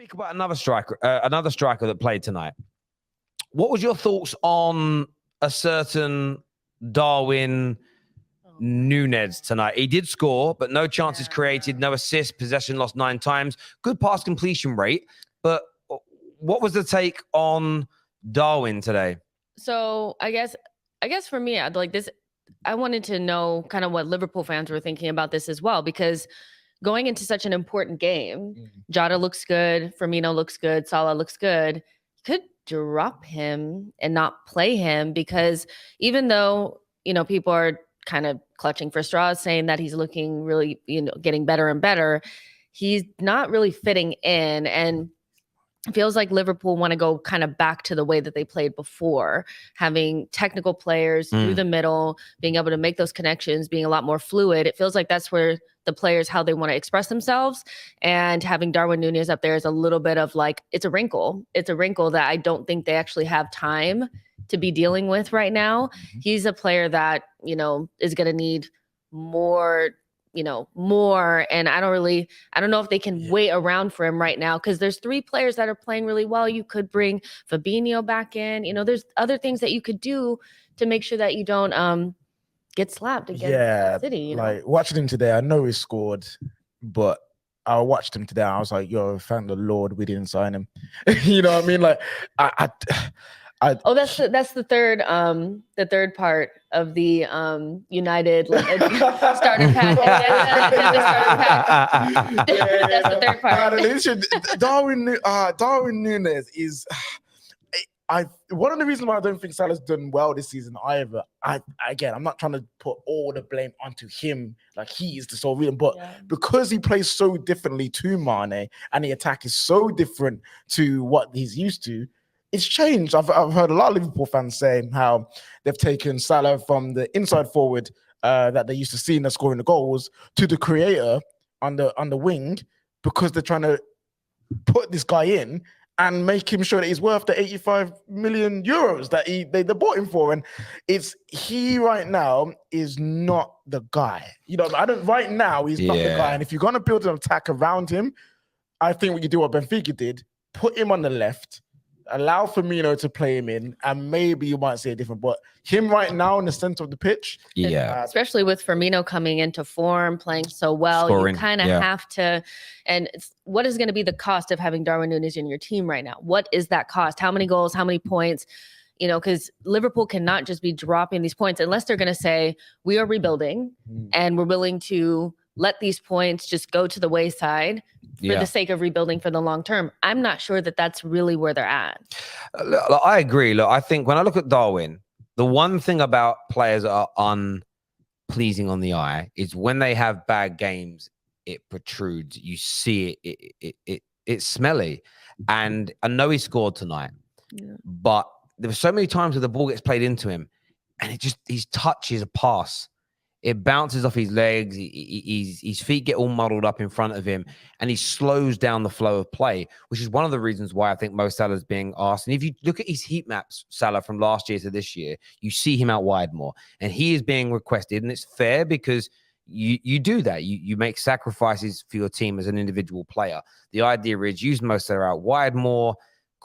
speak about another striker that played tonight. What was your thoughts on a certain Darwin Nunez tonight? He did score, but no chances created, no assists, possession lost 9 times. Good pass completion rate. But what was the take on Darwin today? So I guess for me, I wanted to know kind of what Liverpool fans were thinking about this as well, because going into such an important game, Jota looks good, Firmino looks good, Salah looks good. You could drop him and not play him, because even though, people are kind of clutching for straws saying that he's looking really, getting better and better, he's not really fitting in. And it feels like Liverpool want to go kind of back to the way that they played before, having technical players through the middle, being able to make those connections, being a lot more fluid. It feels like that's where the players, how they want to express themselves. And having Darwin Nunez up there is a little bit of like, it's a wrinkle. It's a wrinkle that I don't think they actually have time to be dealing with right now. He's a player that, is going to need more, and I don't know if they can wait around for him right now, because there's 3 players that are playing really well. You could bring Fabinho back in. There's other things that you could do to make sure that you don't get slapped against City. Like watching him today, I know he scored, but I watched him today. I was like, yo, thank the Lord we didn't sign him. You know what I mean? Like, that's the third part of the United starter pack. That's the third part. Darwin Nunez is. One of the reasons why I don't think Salah's done well this season either. I'm not trying to put all the blame onto him, like he is the sole reason, but because he plays so differently to Mane and the attack is so different to what he's used to, it's changed. I've heard a lot of Liverpool fans saying how they've taken Salah from the inside forward that they used to see in scoring the goals to the creator on the wing, because they're trying to put this guy in and make him sure that he's worth the 85 million euros that they bought him for. And he right now is not the guy. Right now he's not the guy. And if you're going to build an attack around him, I think what you do what Benfica did, put him on the left, allow Firmino to play him in, and maybe you might see a different. But him right now in the center of the pitch, especially with Firmino coming into form, playing so well, you kind of have to. And what is going to be the cost of having Darwin Nunez in your team right now? What is that cost? How many goals? How many points? Because Liverpool cannot just be dropping these points unless they're going to say we are rebuilding and we're willing to let these points just go to the wayside for the sake of rebuilding for the long term. I'm not sure that that's really where they're at. Look, I agree. Look, I think when I look at Darwin, the one thing about players that are unpleasing on the eye is when they have bad games, it protrudes. You see it. It's smelly. And I know he scored tonight, but there were so many times where the ball gets played into him and his touch is a pass. It bounces off his legs. His feet get all muddled up in front of him, and he slows down the flow of play, which is one of the reasons why I think Mo Salah's being asked. And if you look at his heat maps, Salah, from last year to this year, you see him out wide more, and he is being requested, and it's fair because you do that. You make sacrifices for your team as an individual player. The idea is use Mo Salah out wide more.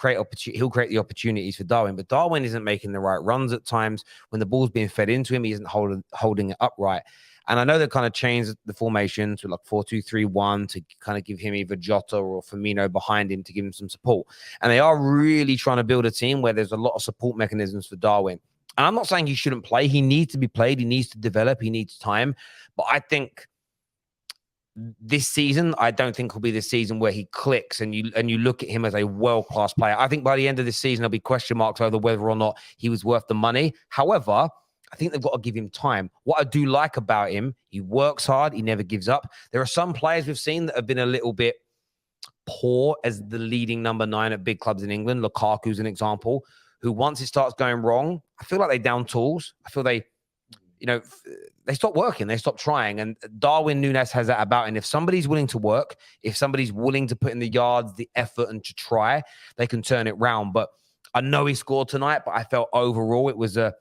He'll create the opportunities for Darwin, but Darwin isn't making the right runs at times. When the ball's being fed into him, he isn't holding it upright. And I know they kind of changed the formation to like 4-2-3-1 to kind of give him either Jota or Firmino behind him to give him some support. And they are really trying to build a team where there's a lot of support mechanisms for Darwin. And I'm not saying he shouldn't play. He needs to be played. He needs to develop. He needs time. But I think this season, I don't think will be the season where he clicks and you look at him as a world-class player. I think by the end of this season, there'll be question marks over whether or not he was worth the money. However, I think they've got to give him time. What I do like about him, he works hard. He never gives up. There are some players we've seen that have been a little bit poor as the leading number 9 at big clubs in England. Lukaku's an example, who once it starts going wrong, I feel like they down tools. I feel they stop working, they stop trying. And Darwin Nunez has that about him. If somebody's willing to work, if somebody's willing to put in the yards, the effort, and to try, they can turn it round. But I know he scored tonight, but I felt overall it was a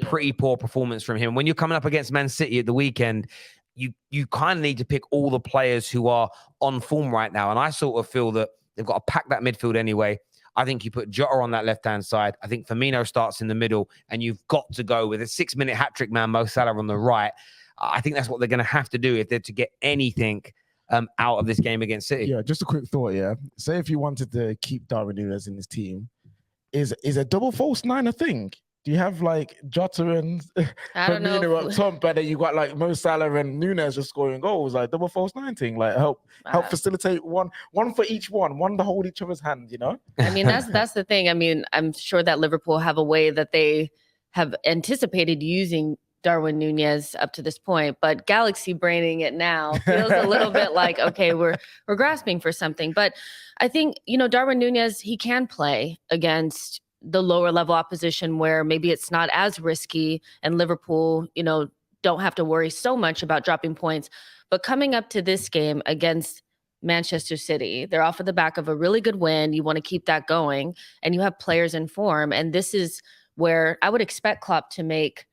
pretty poor performance from him. When you're coming up against Man City at the weekend, you kind of need to pick all the players who are on form right now. And I sort of feel that They've got to pack that midfield anyway. I think you put Jota on that left-hand side. I think Firmino starts in the middle, and you've got to go with a 6-minute hat-trick man, Mo Salah on the right. I think that's what they're going to have to do if they're to get anything out of this game against City. Yeah, just a quick thought. Yeah, say if you wanted to keep Darwin Nunez in his team, is a double false nine a thing? Do you have like Jota and Firmino up top, but then you got like Mo Salah and Nunez just scoring goals, like double false nine thing, like help facilitate one for each one to hold each other's hand, you know? I mean, that's the thing. I mean, I'm sure that Liverpool have a way that they have anticipated using Darwin Nunez up to this point, but galaxy braining it now feels a little bit like, okay, we're grasping for something. But I think, you know, Darwin Nunez, he can play against the lower level opposition where maybe it's not as risky, and Liverpool, you know, don't have to worry so much about dropping points. But coming up to this game against Manchester City, they're off of the back of a really good win. You want to keep that going, and you have players in form. And this is where I would expect Klopp to make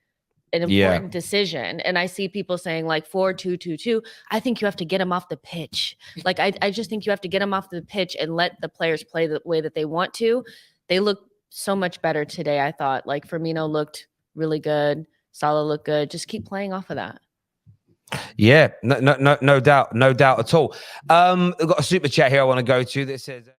an important decision. And I see people saying like 4-2-2-2. I think you have to get him off the pitch. Like, I just think you have to get him off the pitch and let the players play the way that they want to. They look so much better today, I thought. Like, Firmino looked really good. Salah looked good. Just keep playing off of that. Yeah, no doubt at all. I've got a super chat here I want to go to that says...